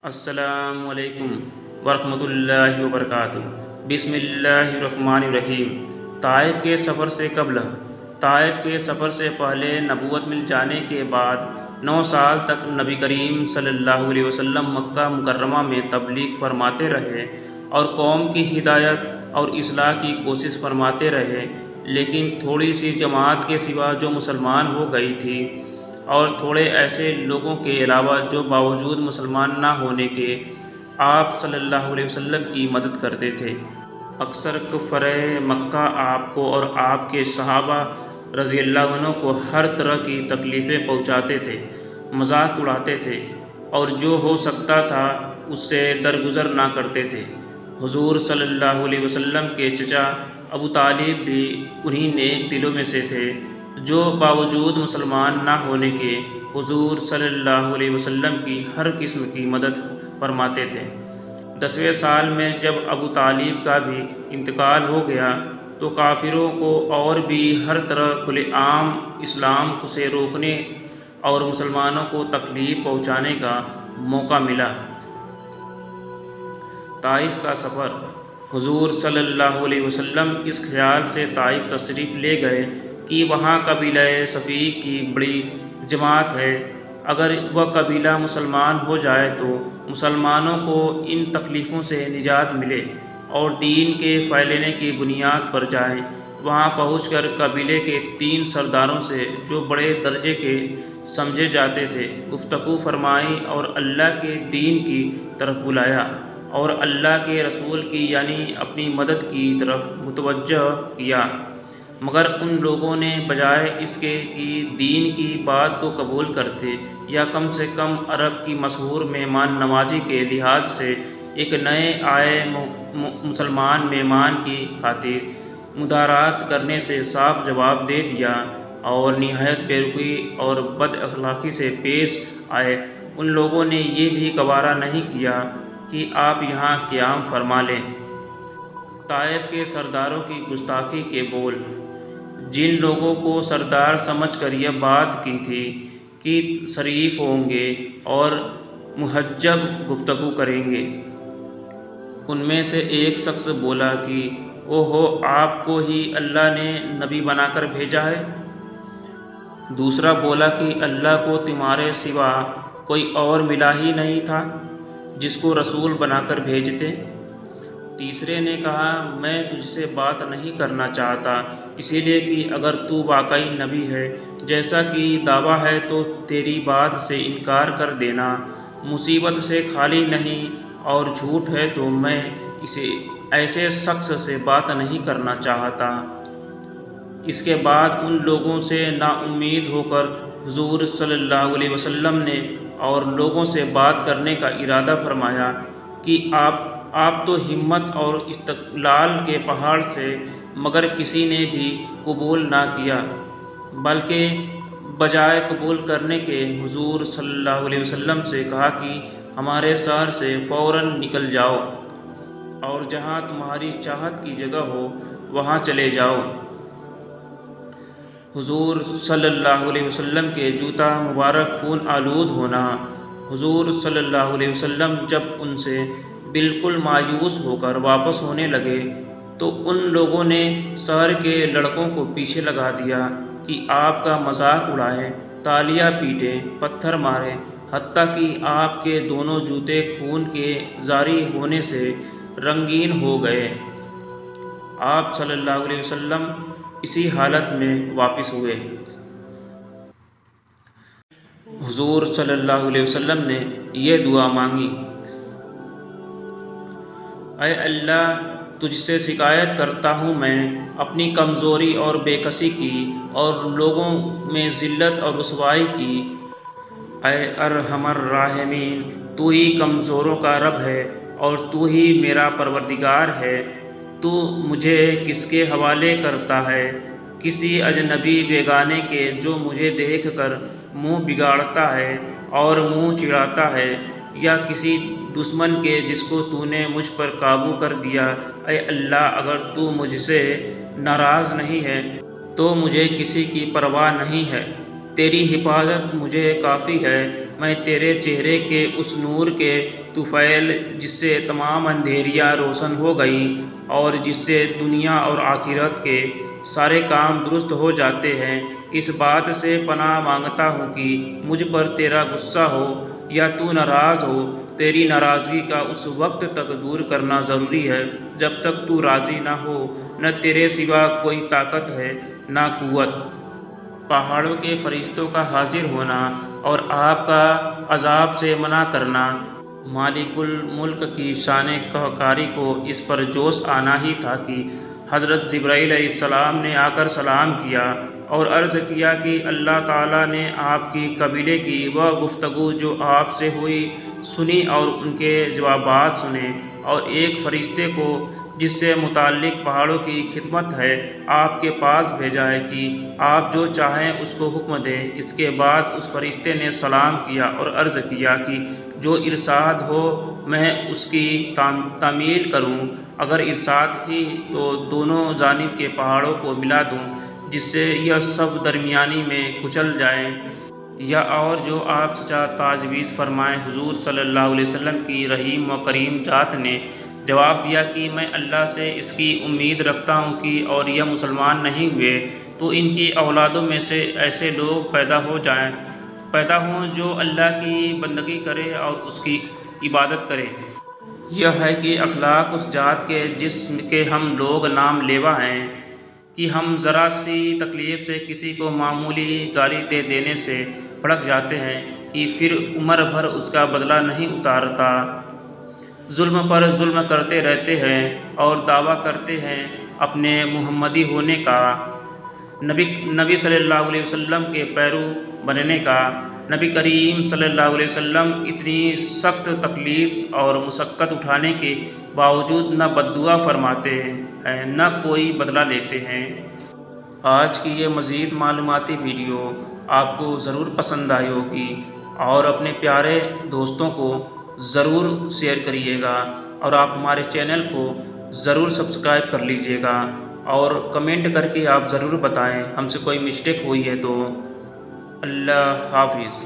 السلام علیکم ورحمۃ اللہ وبرکاتہ۔ بسم اللہ الرحمن الرحیم۔ طائف کے سفر سے قبل، طائف کے سفر سے پہلے نبوت مل جانے کے بعد 9 سال تک نبی کریم صلی اللہ علیہ وسلم مکہ مکرمہ میں تبلیغ فرماتے رہے اور قوم کی ہدایت اور اصلاح کی کوشش فرماتے رہے، لیکن تھوڑی سی جماعت کے سوا جو مسلمان ہو گئی تھی اور تھوڑے ایسے لوگوں کے علاوہ جو باوجود مسلمان نہ ہونے کے آپ صلی اللہ علیہ وسلم کی مدد کرتے تھے، اکثر کفار مکہ آپ کو اور آپ کے صحابہ رضی اللہ عنہ کو ہر طرح کی تکلیفیں پہنچاتے تھے، مذاق اڑاتے تھے اور جو ہو سکتا تھا اس سے درگزر نہ کرتے تھے۔ حضور صلی اللہ علیہ وسلم کے چچا ابو طالب بھی انہی نیک دلوں میں سے تھے جو باوجود مسلمان نہ ہونے کے حضور صلی اللہ علیہ وسلم کی ہر قسم کی مدد فرماتے تھے۔ 10ویں سال میں جب ابو طالب کا بھی انتقال ہو گیا تو کافروں کو اور بھی ہر طرح کھلے عام اسلام سے روکنے اور مسلمانوں کو تکلیف پہنچانے کا موقع ملا۔ طائف کا سفر۔ حضور صلی اللہ علیہ وسلم اس خیال سے طائف تشریف لے گئے کہ وہاں قبیلہ ثقیف کی بڑی جماعت ہے، اگر وہ قبیلہ مسلمان ہو جائے تو مسلمانوں کو ان تکلیفوں سے نجات ملے اور دین کے پھیلانے کی بنیاد پر جائیں۔ وہاں پہنچ کر قبیلے کے 3 سرداروں سے جو بڑے درجے کے سمجھے جاتے تھے گفتگو فرمائی اور اللہ کے دین کی طرف بلایا اور اللہ کے رسول کی یعنی اپنی مدد کی طرف متوجہ کیا، مگر ان لوگوں نے بجائے اس کے کہ دین کی بات کو قبول کرتے یا کم سے کم عرب کی مشہور مہمان نوازی کے لحاظ سے ایک نئے آئے مسلمان مہمان کی خاطر مدارات کرنے سے صاف جواب دے دیا اور نہایت بیرحمی اور بد اخلاقی سے پیش آئے، ان لوگوں نے یہ بھی گوارا نہیں کیا کہ آپ یہاں قیام فرما لیں۔ طائف کے سرداروں کی گستاخی کے بول۔ جن لوگوں کو سردار سمجھ کر یہ بات کی تھی کہ شریف ہوں گے اور مہذب گفتگو کریں گے، ان میں سے ایک شخص بولا کہ اوہو، آپ کو ہی اللہ نے نبی بنا کر بھیجا ہے؟ دوسرا بولا کہ اللہ کو تمہارے سوا کوئی اور ملا ہی نہیں تھا جس کو رسول بنا کر بھیجتے۔ تیسرے نے کہا میں تجھ سے بات نہیں کرنا چاہتا، اسی لیے کہ اگر تو واقعی نبی ہے جیسا کہ دعویٰ ہے تو تیری بات سے انکار کر دینا مصیبت سے خالی نہیں، اور جھوٹ ہے تو میں ایسے شخص سے بات نہیں کرنا چاہتا۔ اس کے بعد ان لوگوں سے نا امید ہو کر حضور صلی اللہ علیہ وسلم نے اور لوگوں سے بات کرنے کا ارادہ فرمایا کہ آپ تو ہمت اور استقلال کے پہاڑ تھے، مگر کسی نے بھی قبول نہ کیا، بلکہ بجائے قبول کرنے کے حضور صلی اللہ علیہ وسلم سے کہا کہ ہمارے شہر سے فوراً نکل جاؤ اور جہاں تمہاری چاہت کی جگہ ہو وہاں چلے جاؤ۔ حضور صلی اللہ علیہ وسلم کے جوتا مبارک خون آلود ہونا۔ حضور صلی اللہ علیہ وسلم جب ان سے بالکل مایوس ہو کر واپس ہونے لگے تو ان لوگوں نے شہر کے لڑکوں کو پیچھے لگا دیا کہ آپ کا مذاق اڑائیں، تالیاں پیٹیں، پتھر ماریں، حتیٰ کہ آپ کے دونوں جوتے خون کے جاری ہونے سے رنگین ہو گئے۔ آپ صلی اللہ علیہ وسلم اسی حالت میں واپس ہوئے۔ حضور صلی اللہ علیہ وسلم نے یہ دعا مانگی، اے اللہ، تجھ سے شکایت کرتا ہوں میں اپنی کمزوری اور بے کسی کی اور لوگوں میں ذلت اور رسوائی کی۔ اے ارحم الراحمین، تو ہی کمزوروں کا رب ہے اور تو ہی میرا پروردگار ہے، تو مجھے کس کے حوالے کرتا ہے؟ کسی اجنبی بیگانے کے جو مجھے دیکھ کر منہ بگاڑتا ہے اور منہ چڑھاتا ہے، یا کسی دشمن کے جس کو تو نے مجھ پر قابو کر دیا؟ اے اللہ، اگر تو مجھ سے ناراض نہیں ہے تو مجھے کسی کی پرواہ نہیں ہے، تیری حفاظت مجھے کافی ہے۔ میں تیرے چہرے کے اس نور کے طفیل جس سے تمام اندھیریاں روشن ہو گئیں اور جس سے دنیا اور آخرت کے سارے کام درست ہو جاتے ہیں، اس بات سے پناہ مانگتا ہوں کہ مجھ پر تیرا غصہ ہو یا تو ناراض ہو۔ تیری ناراضگی کا اس وقت تک دور کرنا ضروری ہے جب تک تو راضی نہ ہو۔ نہ تیرے سوا کوئی طاقت ہے نہ قوت۔ پہاڑوں کے فرشتوں کا حاضر ہونا اور آپ کا عذاب سے منع کرنا، مالک الملک کی شان قہقاری کو اس پر جوش آنا ہی تھا کہ حضرت جبرائیل علیہ السلام نے آ کر سلام کیا اور عرض کیا کہ اللہ تعالیٰ نے آپ کی قبیلے کی وہ گفتگو جو آپ سے ہوئی سنی اور ان کے جوابات سنے، اور ایک فرشتے کو جس سے متعلق پہاڑوں کی خدمت ہے آپ کے پاس بھیجا ہے کہ آپ جو چاہیں اس کو حکم دیں۔ اس کے بعد اس فرشتے نے سلام کیا اور عرض کیا کہ جو ارشاد ہو میں اس کی تعمیل کروں، اگر ارشاد ہی تو دونوں جانب کے پہاڑوں کو ملا دوں جس سے یہ سب درمیانی میں کچل جائیں، یا اور جو آپ سچا تجویز فرمائیں۔ حضور صلی اللہ علیہ وسلم کی رحیم و کریم ذات نے جواب دیا کہ میں اللہ سے اس کی امید رکھتا ہوں کہ اور یہ مسلمان نہیں ہوئے تو ان کی اولادوں میں سے ایسے لوگ پیدا ہوں جو اللہ کی بندگی کرے اور اس کی عبادت کرے۔ یہ ہے کہ اخلاق اس ذات کے جسم کے ہم لوگ نام لیوا ہیں کہ ہم ذرا سی تکلیف سے کسی کو معمولی گالی دے دینے سے بھڑک جاتے ہیں کہ پھر عمر بھر اس کا بدلہ نہیں اتارتا، ظلم پر ظلم کرتے رہتے ہیں اور دعویٰ کرتے ہیں اپنے محمدی ہونے کا، نبی صلی اللہ علیہ وسلم کے پیرو بننے کا۔ نبی کریم صلی اللہ علیہ وسلم اتنی سخت تکلیف اور مشقت اٹھانے کے باوجود نہ بددعا فرماتے ہیں نہ کوئی بدلہ لیتے ہیں۔ آج کی یہ مزید معلوماتی ویڈیو آپ کو ضرور پسند آئی ہوگی اور اپنے پیارے دوستوں کو ضرور شیئر کریے گا، اور آپ ہمارے چینل کو ضرور سبسکرائب کر لیجیے گا، اور کمنٹ کر کے آپ ضرور بتائیں ہم سے کوئی مسٹیک ہوئی ہے تو۔ اللہ حافظ۔